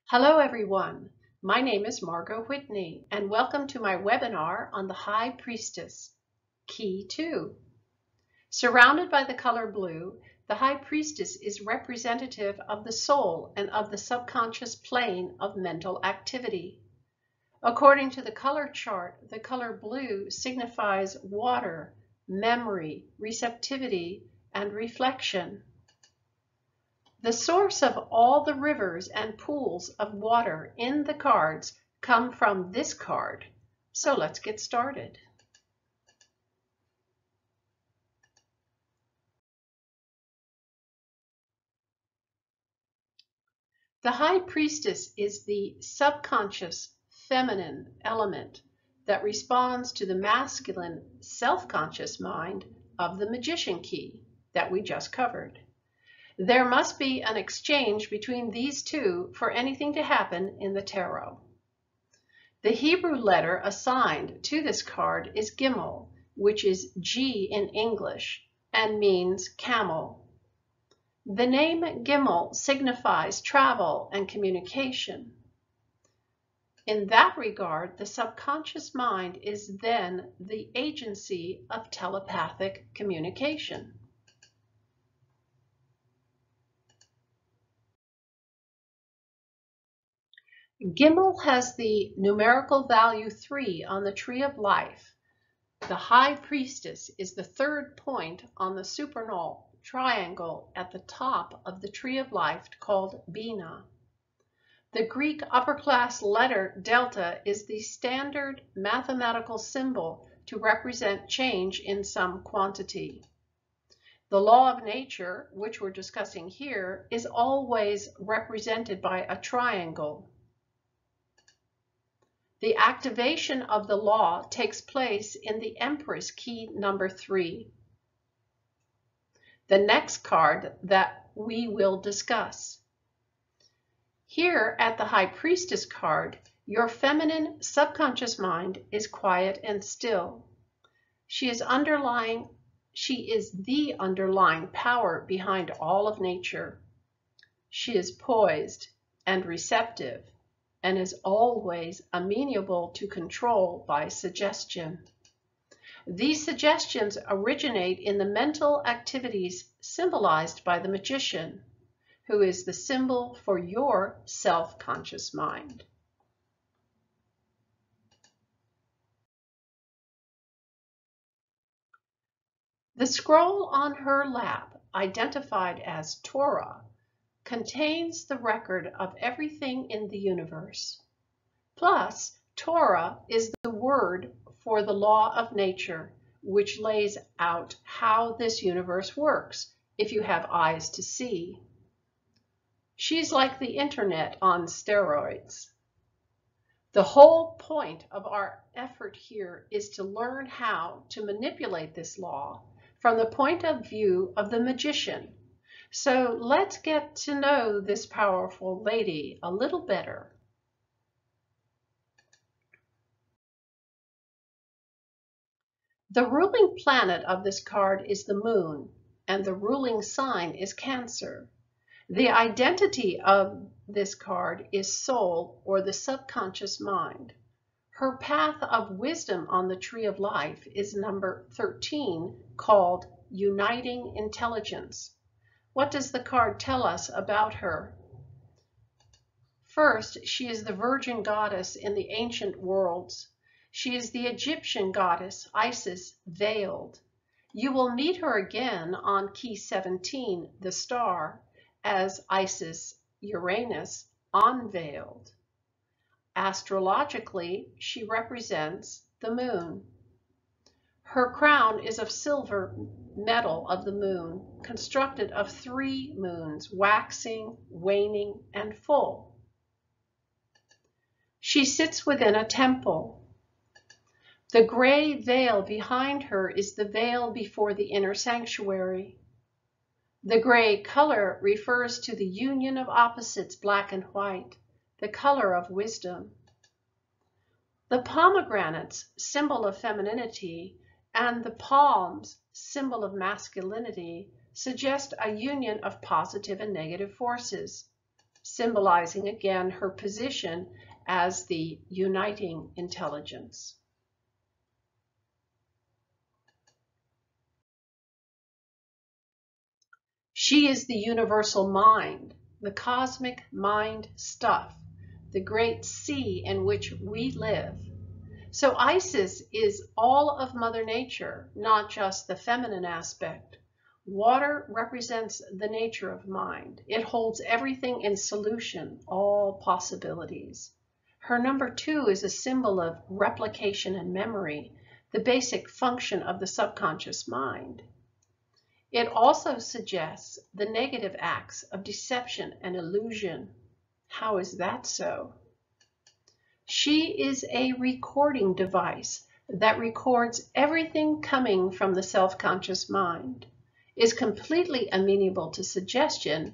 Hello everyone, my name is Margot Whitney and welcome to my webinar on the High Priestess, Key 2. Surrounded by the color blue, the High Priestess is representative of the soul and of the subconscious plane of mental activity. According to the color chart, the color blue signifies water, memory, receptivity, and reflection. The source of all the rivers and pools of water in the cards come from this card. So let's get started. The High Priestess is the subconscious feminine element that responds to the masculine self-conscious mind of the magician key that we just covered. There must be an exchange between these two for anything to happen in the tarot. The Hebrew letter assigned to this card is Gimel, which is G in English and means camel. The name Gimel signifies travel and communication. In that regard, the subconscious mind is then the agency of telepathic communication. Gimel has the numerical value 3 on the tree of life. The High Priestess is the third point on the supernal triangle at the top of the tree of life called Bina. The Greek upper-class letter delta is the standard mathematical symbol to represent change in some quantity. The law of nature, which we're discussing here, is always represented by a triangle. The activation of the law takes place in the Empress key number 3, the next card that we will discuss. Here at the High Priestess card, your feminine subconscious mind is quiet and still. She is the underlying power behind all of nature. She is poised and receptive, and is always amenable to control by suggestion. These suggestions originate in the mental activities symbolized by the magician, who is the symbol for your self-conscious mind. The scroll on her lap, identified as Torah, contains the record of everything in the universe. Plus, Torah is the word for the law of nature, which lays out how this universe works, if you have eyes to see. She's like the internet on steroids. The whole point of our effort here is to learn how to manipulate this law from the point of view of the magician. So let's get to know this powerful lady a little better. The ruling planet of this card is the moon, and the ruling sign is Cancer. The identity of this card is soul, or the subconscious mind. Her path of wisdom on the tree of life is number 13, called Uniting Intelligence. What does the card tell us about her? First, she is the virgin goddess in the ancient worlds. She is the Egyptian goddess, Isis, veiled. You will meet her again on key 17, the star, as Isis, Uranus, unveiled. Astrologically, she represents the moon. Her crown is of silver metal of the moon, constructed of 3 moons, waxing, waning, and full. She sits within a temple. The gray veil behind her is the veil before the inner sanctuary. The gray color refers to the union of opposites, black and white, the color of wisdom. The pomegranates, symbol of femininity, and the palms, symbol of masculinity, suggest a union of positive and negative forces. symbolizing again her position as the uniting intelligence. She is the universal mind, the cosmic mind stuff, the great sea in which we live. So Isis is all of Mother Nature, not just the feminine aspect. Water represents the nature of mind. It holds everything in solution, all possibilities. Her number 2 is a symbol of replication and memory, the basic function of the subconscious mind. It also suggests the negative acts of deception and illusion. How is that so? She is a recording device that records everything coming from the self-conscious mind, is completely amenable to suggestion,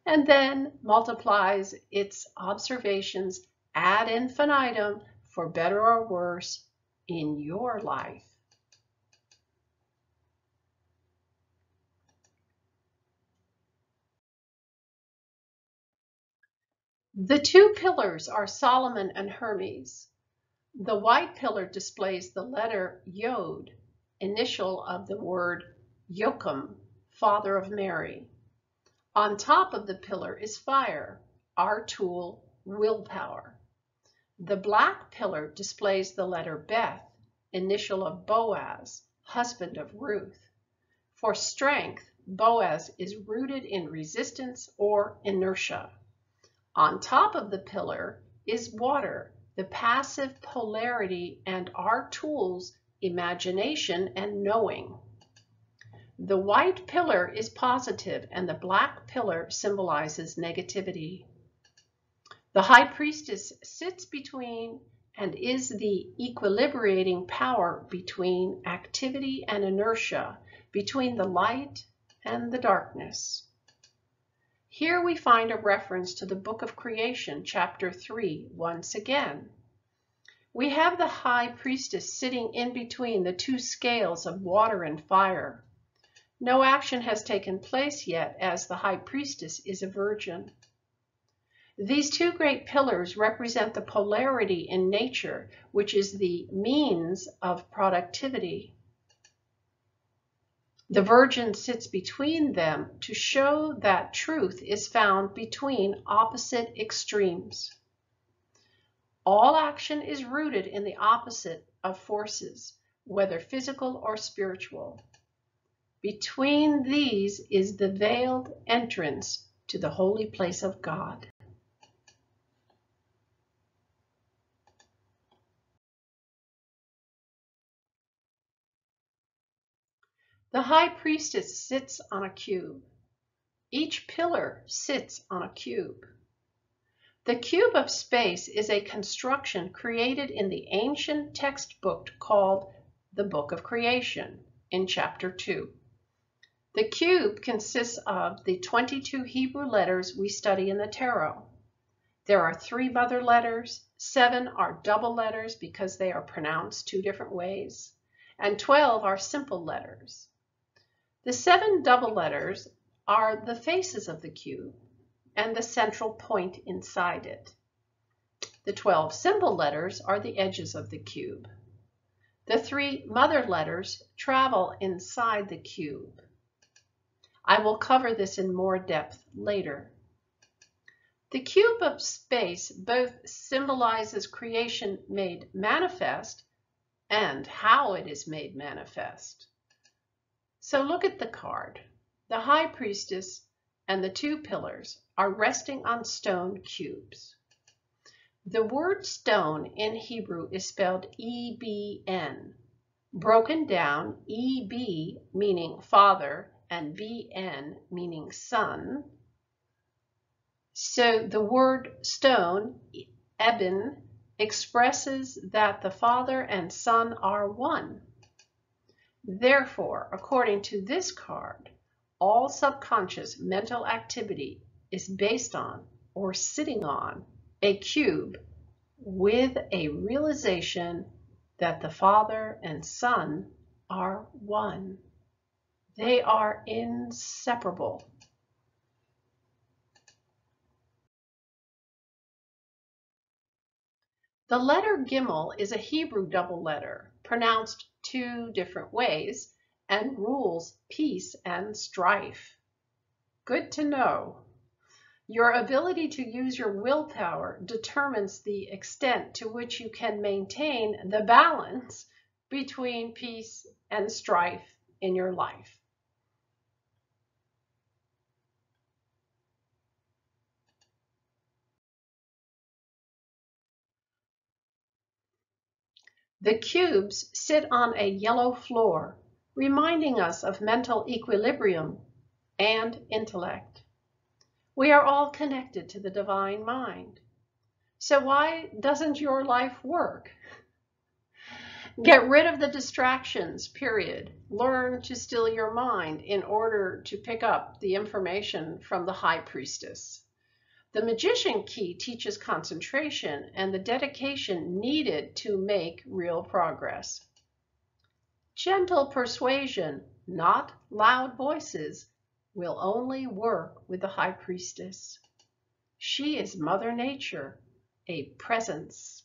and then multiplies its observations ad infinitum, for better or worse, in your life. The 2 pillars are Solomon and Hermes. The white pillar displays the letter Yod, initial of the word Joachim, father of Mary. On top of the pillar is fire, our tool, willpower. The black pillar displays the letter Beth, initial of Boaz, husband of Ruth. For strength, Boaz is rooted in resistance or inertia. On top of the pillar is water, the passive polarity, and our tools, imagination and knowing. The white pillar is positive and the black pillar symbolizes negativity. The High Priestess sits between and is the equilibrating power between activity and inertia, between the light and the darkness. Here we find a reference to the Book of Creation, chapter 3, once again. We have the High Priestess sitting in between the 2 scales of water and fire. No action has taken place yet, as the High Priestess is a virgin. These 2 great pillars represent the polarity in nature, which is the means of productivity. The virgin sits between them to show that truth is found between opposite extremes. All action is rooted in the opposite of forces, whether physical or spiritual. Between these is the veiled entrance to the holy place of God. The High Priestess sits on a cube. Each pillar sits on a cube. The cube of space is a construction created in the ancient textbook called the Book of Creation in chapter 2. The cube consists of the 22 Hebrew letters we study in the tarot. There are 3 mother letters, 7 are double letters because they are pronounced 2 different ways, and 12 are simple letters. The 7 double letters are the faces of the cube and the central point inside it. The 12 symbol letters are the edges of the cube. The 3 mother letters travel inside the cube. I will cover this in more depth later. The cube of space both symbolizes creation made manifest and how it is made manifest. So look at the card. The High Priestess and the 2 pillars are resting on stone cubes. The word stone in Hebrew is spelled E-B-N, broken down E-B meaning father and B-N meaning son. So the word stone, eben, expresses that the father and son are one. Therefore, according to this card, all subconscious mental activity is based on or sitting on a cube with a realization that the father and son are one. They are inseparable. The letter Gimel is a Hebrew double letter, pronounced 2 different ways, and rules peace and strife. Good to know. Your ability to use your willpower determines the extent to which you can maintain the balance between peace and strife in your life. The cubes sit on a yellow floor, reminding us of mental equilibrium and intellect. We are all connected to the divine mind. So why doesn't your life work? Get rid of the distractions, period. Learn to still your mind in order to pick up the information from the High Priestess. The magician key teaches concentration and the dedication needed to make real progress. Gentle persuasion, not loud voices, will only work with the High Priestess. She is Mother Nature, a presence.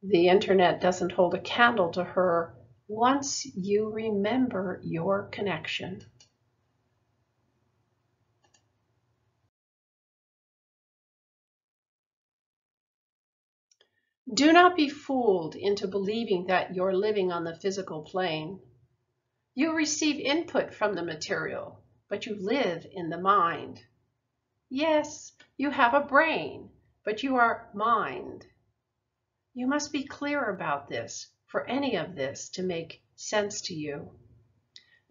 The internet doesn't hold a candle to her once you remember your connection. Do not be fooled into believing that you're living on the physical plane. You receive input from the material, but you live in the mind. Yes, you have a brain, but you are mind. You must be clear about this for any of this to make sense to you.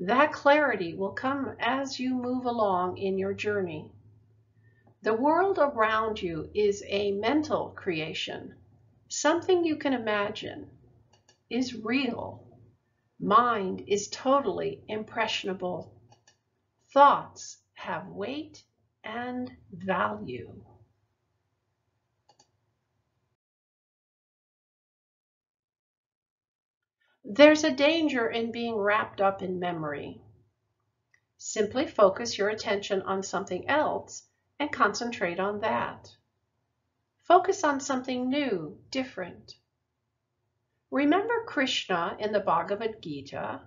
That clarity will come as you move along in your journey. The world around you is a mental creation, something you can imagine, is real. Mind is totally impressionable. Thoughts have weight and value. There's a danger in being wrapped up in memory. Simply focus your attention on something else and concentrate on that. Focus on something new, different. Remember Krishna in the Bhagavad Gita?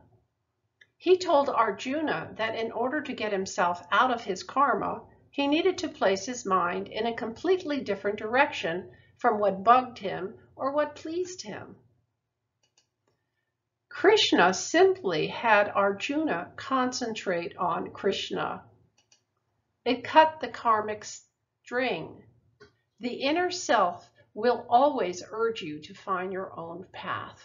He told Arjuna that in order to get himself out of his karma, he needed to place his mind in a completely different direction from what bugged him or what pleased him. Krishna simply had Arjuna concentrate on Krishna. It cut the karmic string. The inner self will always urge you to find your own path.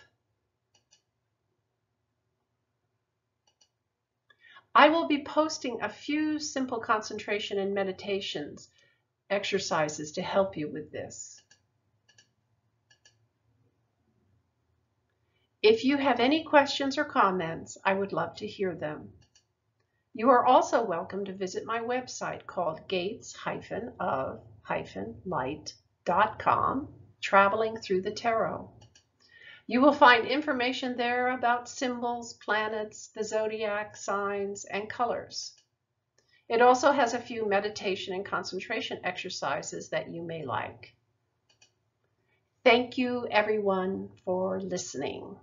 I will be posting a few simple concentration and meditations exercises to help you with this. If you have any questions or comments, I would love to hear them. You are also welcome to visit my website called gates-of-light.com, Traveling Through the Tarot. You will find information there about symbols, planets, the zodiac, signs, and colors. It also has a few meditation and concentration exercises that you may like. Thank you, everyone, for listening.